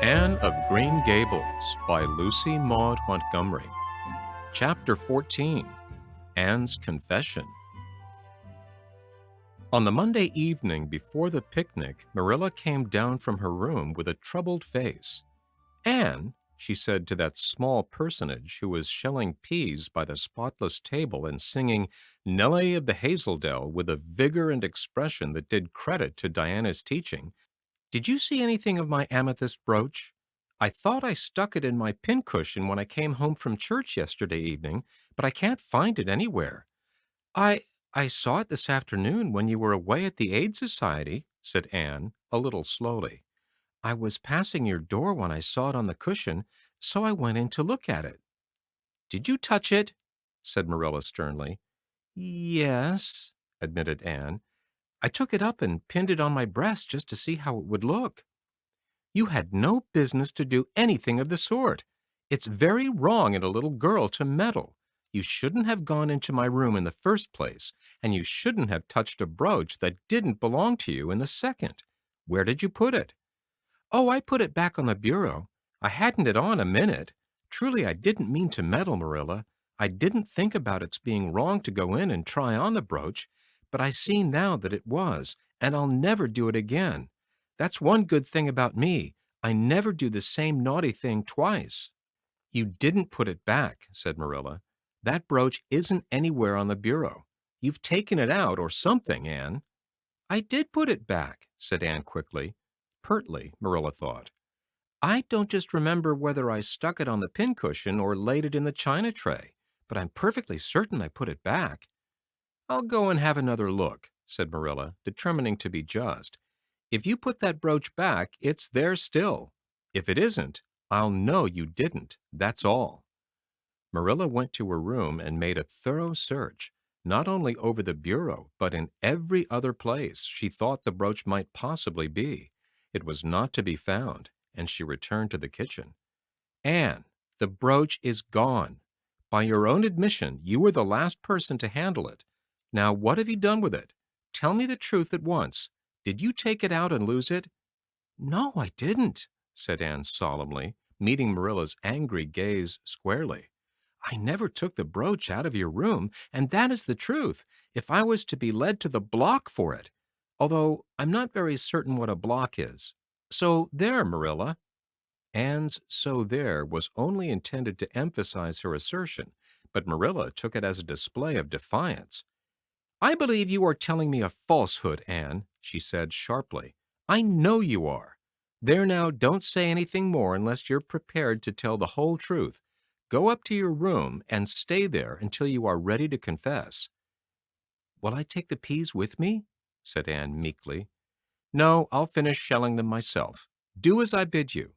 Anne of Green Gables by Lucy Maud Montgomery. Chapter 14. Anne's Confession. On the Monday evening before the picnic, Marilla came down from her room with a troubled face. "Anne," she said to that small personage who was shelling peas by the spotless table and singing Nelly of the Hazeldell with a vigor and expression that did credit to Diana's teaching, "did you see anything of my amethyst brooch? I thought I stuck it in my pincushion when I came home from church yesterday evening, but I can't find it anywhere." I I saw it this afternoon when you were away at the Aid Society," said Anne, a little slowly. "I was passing your door when I saw it on the cushion, so I went in to look at it." "Did you touch it?" said Marilla sternly. "Yes," admitted Anne. "I took it up and pinned it on my breast just to see how it would look." "You had no business to do anything of the sort. It's very wrong in a little girl to meddle. You shouldn't have gone into my room in the first place, and you shouldn't have touched a brooch that didn't belong to you in the second. Where did you put it?" "Oh, I put it back on the bureau. I hadn't it on a minute. Truly, I didn't mean to meddle, Marilla. I didn't think about its being wrong to go in and try on the brooch, but I see now that it was, and I'll never do it again. That's one good thing about me. I never do the same naughty thing twice." "You didn't put it back," said Marilla. "That brooch isn't anywhere on the bureau. You've taken it out or something, Anne." "I did put it back," said Anne quickly. Pertly, Marilla thought. "I don't just remember whether I stuck it on the pincushion or laid it in the china tray, but I'm perfectly certain I put it back." "I'll go and have another look," said Marilla, determining to be just. "If you put that brooch back, it's there still. If it isn't, I'll know you didn't, that's all." Marilla went to her room and made a thorough search, not only over the bureau, but in every other place she thought the brooch might possibly be. It was not to be found, and she returned to the kitchen. "Anne, the brooch is gone. By your own admission, you were the last person to handle it. Now, what have you done with it? Tell me the truth at once. Did you take it out and lose it?" "No, I didn't," said Anne solemnly, meeting Marilla's angry gaze squarely. "I never took the brooch out of your room, and that is the truth, if I was to be led to the block for it, although I'm not very certain what a block is. So there, Marilla." Anne's "so there" was only intended to emphasize her assertion, but Marilla took it as a display of defiance. "I believe you are telling me a falsehood, Anne," she said sharply. "I know you are. There now, don't say anything more unless you're prepared to tell the whole truth. Go up to your room and stay there until you are ready to confess." "Will I take the peas with me?" said Anne meekly. "No, I'll finish shelling them myself. Do as I bid you."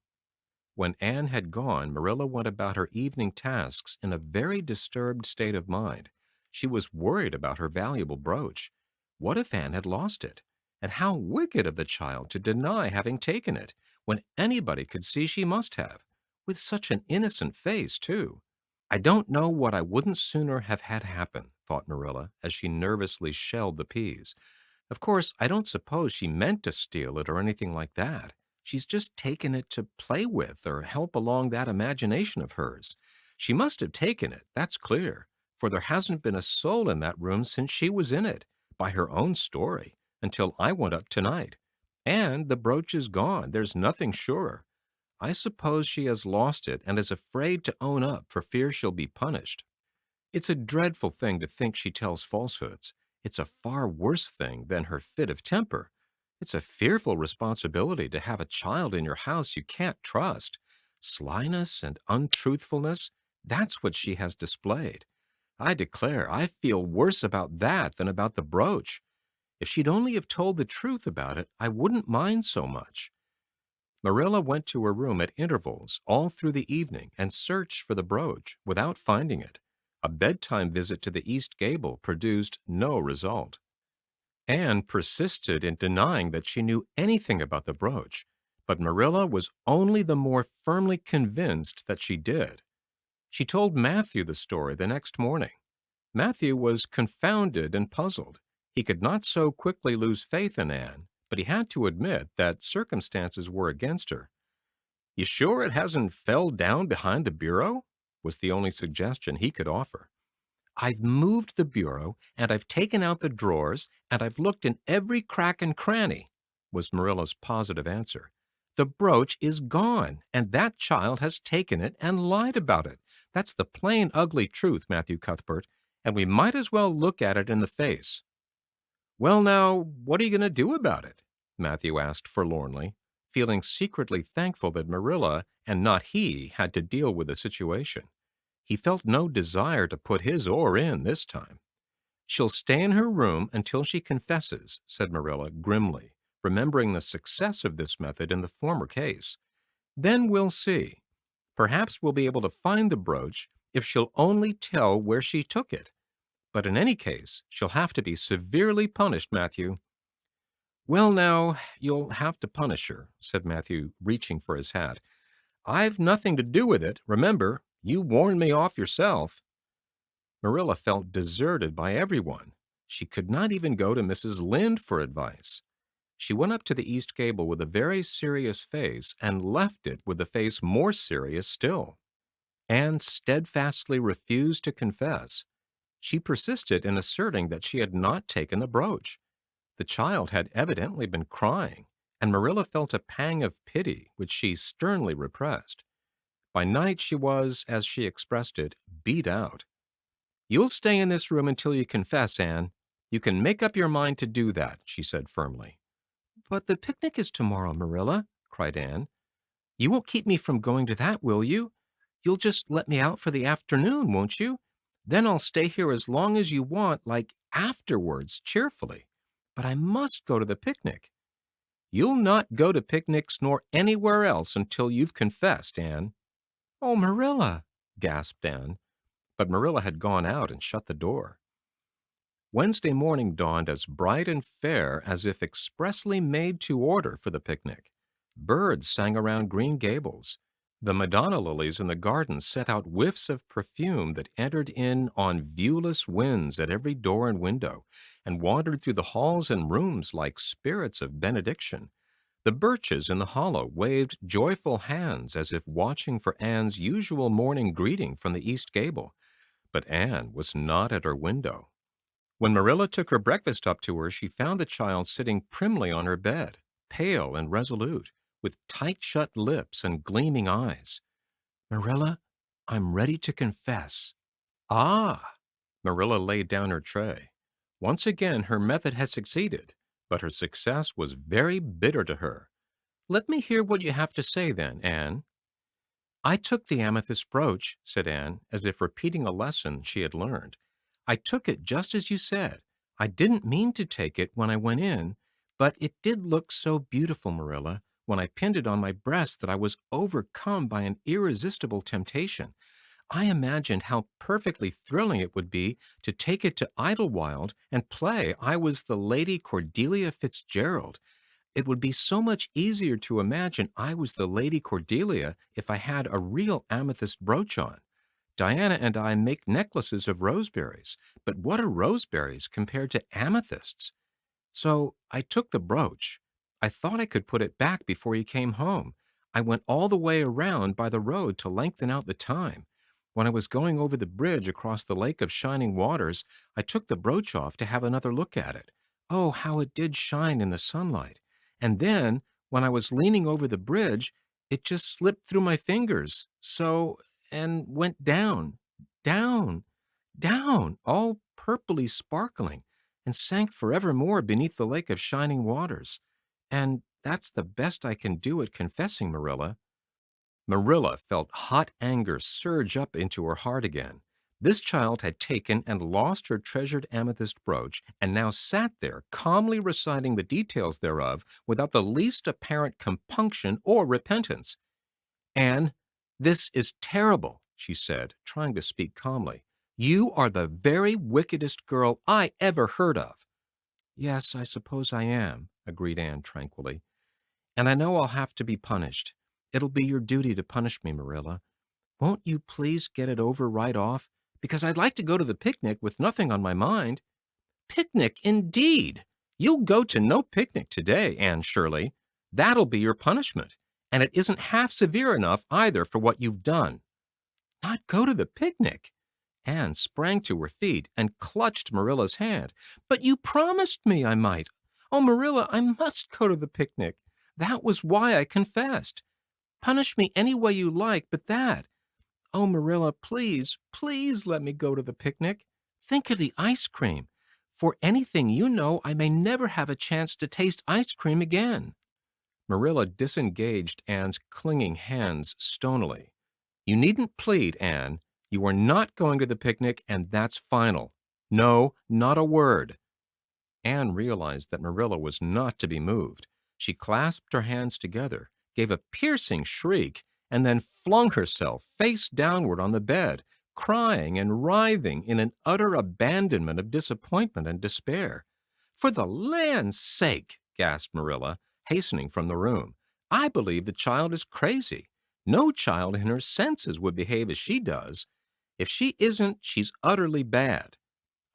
When Anne had gone, Marilla went about her evening tasks in a very disturbed state of mind. She was worried about her valuable brooch. What if Anne had lost it? And how wicked of the child to deny having taken it, when anybody could see she must have. With such an innocent face, too. "I don't know what I wouldn't sooner have had happen," thought Marilla, as she nervously shelled the peas. "Of course, I don't suppose she meant to steal it or anything like that. She's just taken it to play with or help along that imagination of hers. She must have taken it, that's clear, for there hasn't been a soul in that room since she was in it, by her own story, until I went up tonight. And the brooch is gone, there's nothing surer. I suppose she has lost it and is afraid to own up for fear she'll be punished. It's a dreadful thing to think she tells falsehoods. It's a far worse thing than her fit of temper. It's a fearful responsibility to have a child in your house you can't trust. Slyness and untruthfulness, that's what she has displayed. I declare, I feel worse about that than about the brooch. If she'd only have told the truth about it, I wouldn't mind so much." Marilla went to her room at intervals all through the evening and searched for the brooch without finding it. A bedtime visit to the east gable produced no result. Anne persisted in denying that she knew anything about the brooch, but Marilla was only the more firmly convinced that she did. She told Matthew the story the next morning. Matthew was confounded and puzzled. He could not so quickly lose faith in Anne, but he had to admit that circumstances were against her. You sure it hasn't fell down behind the bureau? Was the only suggestion he could offer. I've moved the bureau, and I've taken out the drawers, and I've looked in every crack and cranny, was Marilla's positive answer. The brooch is gone, and that child has taken it and lied about it. That's the plain, ugly truth, Matthew Cuthbert, and we might as well look at it in the face. Well, now, what are you going to do about it? Matthew asked forlornly, feeling secretly thankful that Marilla and not he had to deal with the situation. He felt no desire to put his oar in this time. She'll stay in her room until she confesses, said Marilla grimly, remembering the success of this method in the former case. Then we'll see. Perhaps we'll be able to find the brooch if she'll only tell where she took it. But in any case, she'll have to be severely punished, Matthew. Well, now, you'll have to punish her, said Matthew, reaching for his hat. I've nothing to do with it, remember. You warned me off yourself. Marilla felt deserted by everyone. She could not even go to Mrs. Lynde for advice. She went up to the east gable with a very serious face and left it with a face more serious still. Anne steadfastly refused to confess. She persisted in asserting that she had not taken the brooch. The child had evidently been crying, and Marilla felt a pang of pity, which she sternly repressed. By night she was, as she expressed it, beat out. You'll stay in this room until you confess, Anne. You can make up your mind to do that, she said firmly. But the picnic is tomorrow, Marilla, cried Anne. You won't keep me from going to that, will you? You'll just let me out for the afternoon, won't you? Then I'll stay here as long as you want, like afterwards, cheerfully. But I must go to the picnic. You'll not go to picnics nor anywhere else until you've confessed, Anne. Oh, Marilla, gasped Anne. But Marilla had gone out and shut the door. Wednesday morning dawned as bright and fair as if expressly made to order for the picnic. Birds sang around Green Gables. The Madonna lilies in the garden set out whiffs of perfume that entered in on viewless winds at every door and window, and wandered through the halls and rooms like spirits of benediction. The birches in the hollow waved joyful hands as if watching for Anne's usual morning greeting from the east gable. But Anne was not at her window. When Marilla took her breakfast up to her, she found the child sitting primly on her bed, pale and resolute, with tight-shut lips and gleaming eyes. Marilla, I'm ready to confess. Ah! Marilla laid down her tray. Once again her method had succeeded, but her success was very bitter to her. Let me hear what you have to say then, Anne. I took the amethyst brooch, said Anne, as if repeating a lesson she had learned. I took it just as you said. I didn't mean to take it when I went in, but it did look so beautiful, Marilla, when I pinned it on my breast that I was overcome by an irresistible temptation. I imagined how perfectly thrilling it would be to take it to Idlewild and play I was the Lady Cordelia Fitzgerald. It would be so much easier to imagine I was the Lady Cordelia if I had a real amethyst brooch on. Diana and I make necklaces of roseberries, but what are roseberries compared to amethysts? So I took the brooch. I thought I could put it back before you came home. I went all the way around by the road to lengthen out the time. When I was going over the bridge across the lake of shining waters, I took the brooch off to have another look at it. Oh, how it did shine in the sunlight. And then, when I was leaning over the bridge, it just slipped through my fingers, and went down, down, down, all purpley sparkling, and sank forevermore beneath the lake of shining waters. And that's the best I can do at confessing, Marilla. Marilla felt hot anger surge up into her heart again. This child had taken and lost her treasured amethyst brooch and now sat there calmly reciting the details thereof without the least apparent compunction or repentance. Anne, this is terrible, she said, trying to speak calmly. You are the very wickedest girl I ever heard of. Yes, I suppose I am, agreed Anne tranquilly. And I know I'll have to be punished. It'll be your duty to punish me, Marilla. Won't you please get it over right off? Because I'd like to go to the picnic with nothing on my mind. Picnic, indeed! You'll go to no picnic today, Anne Shirley. That'll be your punishment. And it isn't half severe enough either for what you've done. Not go to the picnic? Anne sprang to her feet and clutched Marilla's hand. But you promised me I might. Oh, Marilla, I must go to the picnic. That was why I confessed. Punish me any way you like but that. Oh, Marilla, please, please let me go to the picnic. Think of the ice cream. For anything you know, I may never have a chance to taste ice cream again. Marilla disengaged Anne's clinging hands stonily. You needn't plead, Anne. You are not going to the picnic, and that's final. No, not a word. Anne realized that Marilla was not to be moved. She clasped her hands together, gave a piercing shriek, and then flung herself face downward on the bed, crying and writhing in an utter abandonment of disappointment and despair. For the land's sake, gasped Marilla, hastening from the room. I believe the child is crazy. No child in her senses would behave as she does. If she isn't, she's utterly bad.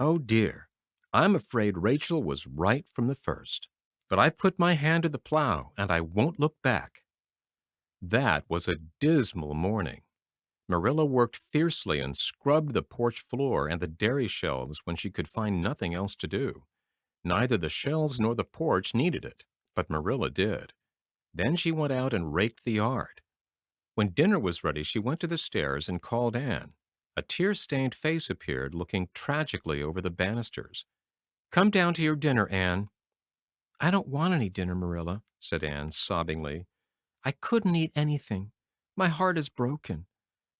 Oh dear, I'm afraid Rachel was right from the first. But I've put my hand to the plow, and I won't look back. That was a dismal morning. Marilla worked fiercely and scrubbed the porch floor and the dairy shelves when she could find nothing else to do. Neither the shelves nor the porch needed it, but Marilla did. Then she went out and raked the yard. When dinner was ready, she went to the stairs and called Anne. A tear-stained face appeared, looking tragically over the banisters. Come down to your dinner, Anne. I don't want any dinner, Marilla, said Anne sobbingly. I couldn't eat anything. My heart is broken.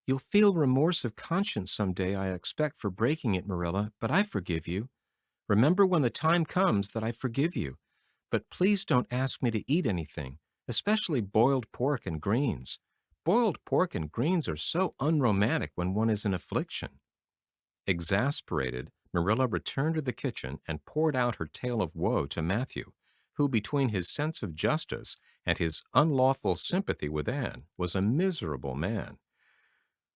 You'll feel remorse of conscience some day, I expect, for breaking it, Marilla, but I forgive you. Remember when the time comes that I forgive you. But please don't ask me to eat anything, especially boiled pork and greens. Boiled pork and greens are so unromantic when one is in affliction. Exasperated, Marilla returned to the kitchen and poured out her tale of woe to Matthew, who, between his sense of justice and his unlawful sympathy with Anne, was a miserable man.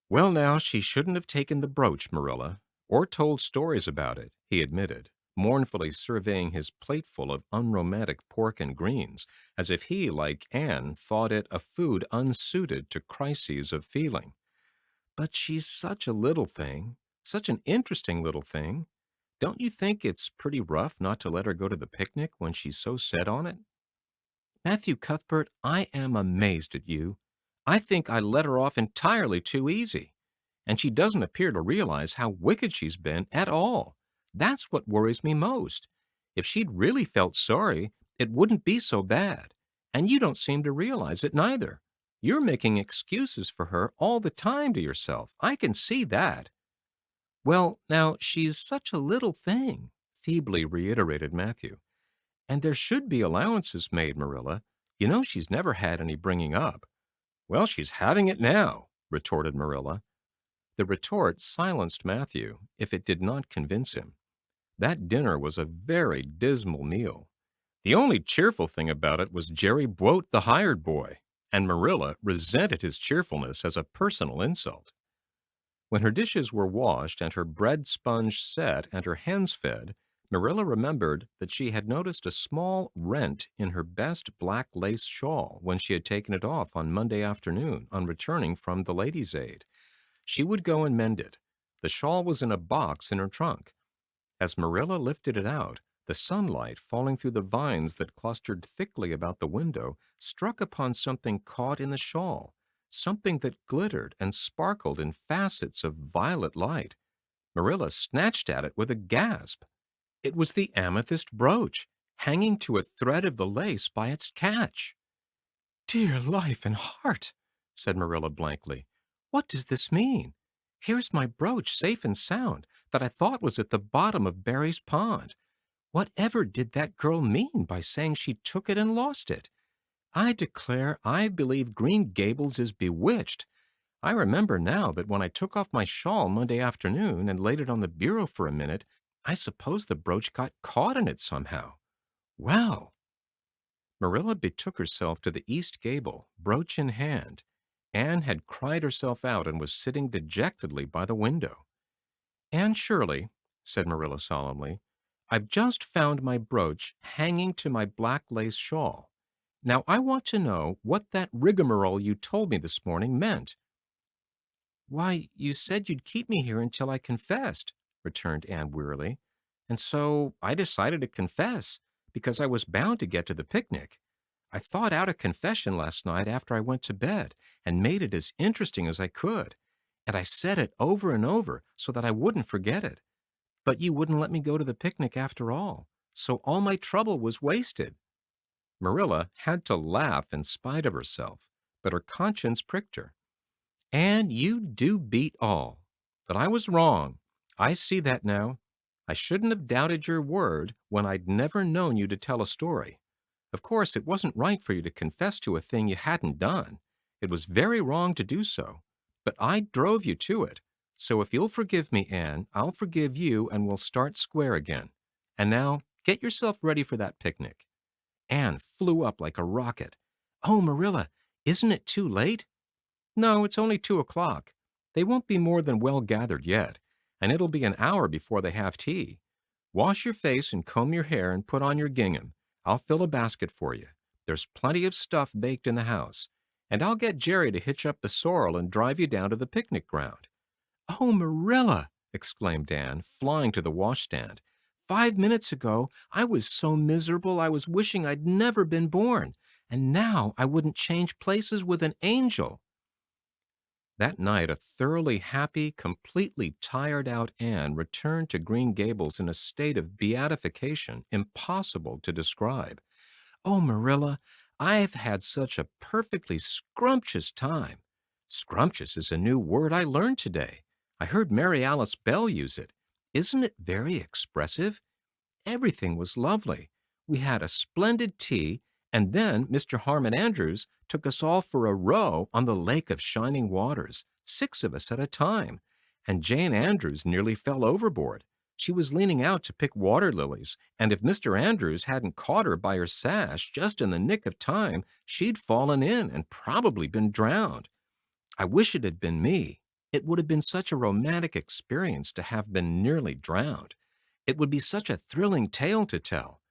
Well, now, she shouldn't have taken the brooch, Marilla, or told stories about it, he admitted, mournfully surveying his plateful of unromantic pork and greens, as if he, like Anne, thought it a food unsuited to crises of feeling. But she's such a little thing, such an interesting little thing. Don't you think it's pretty rough not to let her go to the picnic when she's so set on it? Matthew Cuthbert, I am amazed at you. I think I let her off entirely too easy. And she doesn't appear to realize how wicked she's been at all. That's what worries me most. If she'd really felt sorry, it wouldn't be so bad. And you don't seem to realize it neither. You're making excuses for her all the time to yourself. I can see that. Well, now, she's such a little thing, feebly reiterated Matthew. And there should be allowances made, Marilla. You know she's never had any bringing up. Well, she's having it now, retorted Marilla. The retort silenced Matthew, if it did not convince him. That dinner was a very dismal meal. The only cheerful thing about it was Jerry Buote, the hired boy, and Marilla resented his cheerfulness as a personal insult. When her dishes were washed and her bread sponge set and her hens fed, Marilla remembered that she had noticed a small rent in her best black lace shawl when she had taken it off on Monday afternoon on returning from the Ladies' Aid. She would go and mend it. The shawl was in a box in her trunk. As Marilla lifted it out, the sunlight falling through the vines that clustered thickly about the window struck upon something caught in the shawl, something that glittered and sparkled in facets of violet light. Marilla snatched at it with a gasp. It was the amethyst brooch, hanging to a thread of the lace by its catch. Dear life and heart, said Marilla blankly. What does this mean? Here's my brooch safe and sound that I thought was at the bottom of Barry's pond. Whatever did that girl mean by saying she took it and lost it? I declare I believe Green Gables is bewitched. I remember now that when I took off my shawl Monday afternoon and laid it on the bureau for a minute, I suppose the brooch got caught in it somehow. Well, Marilla betook herself to the east gable, brooch in hand. Anne had cried herself out and was sitting dejectedly by the window. Anne Shirley, said Marilla solemnly, I've just found my brooch hanging to my black lace shawl. Now I want to know what that rigmarole you told me this morning meant. Why, you said you'd keep me here until I confessed, returned Anne wearily. And so I decided to confess, because I was bound to get to the picnic. I thought out a confession last night after I went to bed and made it as interesting as I could. And I said it over and over so that I wouldn't forget it. But you wouldn't let me go to the picnic after all. So all my trouble was wasted. Marilla had to laugh in spite of herself, but her conscience pricked her. And you do beat all. But I was wrong. I see that now. I shouldn't have doubted your word when I'd never known you to tell a story. Of course, it wasn't right for you to confess to a thing you hadn't done. It was very wrong to do so. But I drove you to it. So if you'll forgive me, Anne, I'll forgive you and we'll start square again. And now, get yourself ready for that picnic. Anne flew up like a rocket. Oh, Marilla, isn't it too late? No, it's only 2 o'clock. They won't be more than well gathered yet, and it'll be an hour before they have tea. Wash your face and comb your hair and put on your gingham. I'll fill a basket for you. There's plenty of stuff baked in the house. And I'll get Jerry to hitch up the sorrel and drive you down to the picnic ground. Oh, Marilla, exclaimed Anne, flying to the washstand. 5 minutes ago, I was so miserable I was wishing I'd never been born, and now I wouldn't change places with an angel. That night, a thoroughly happy, completely tired out Anne returned to Green Gables in a state of beatification impossible to describe. Oh, Marilla, I've had such a perfectly scrumptious time. Scrumptious is a new word I learned today. I heard Mary Alice Bell use it. Isn't it very expressive? Everything was lovely. We had a splendid tea, and then Mr. Harmon Andrews took us all for a row on the Lake of Shining Waters, 6 of us at a time, and Jane Andrews nearly fell overboard. She was leaning out to pick water lilies, and if Mr. Andrews hadn't caught her by her sash just in the nick of time, she'd fallen in and probably been drowned. I wish it had been me. It would have been such a romantic experience to have been nearly drowned. It would be such a thrilling tale to tell.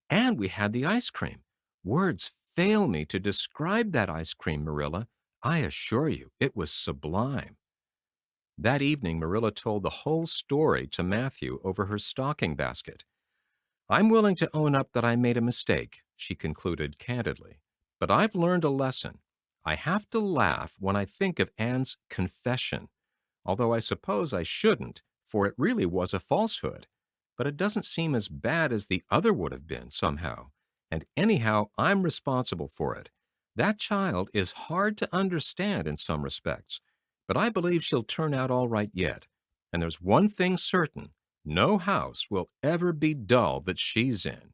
And we had the ice cream. Words fail me to describe that ice cream, Marilla. I assure you, it was sublime. That evening, Marilla told the whole story to Matthew over her stocking basket. I'm willing to own up that I made a mistake, she concluded candidly. But I've learned a lesson. I have to laugh when I think of Anne's confession, although I suppose I shouldn't, for it really was a falsehood. But it doesn't seem as bad as the other would have been, somehow. And anyhow, I'm responsible for it. That child is hard to understand in some respects, but I believe she'll turn out all right yet. And there's one thing certain, no house will ever be dull that she's in.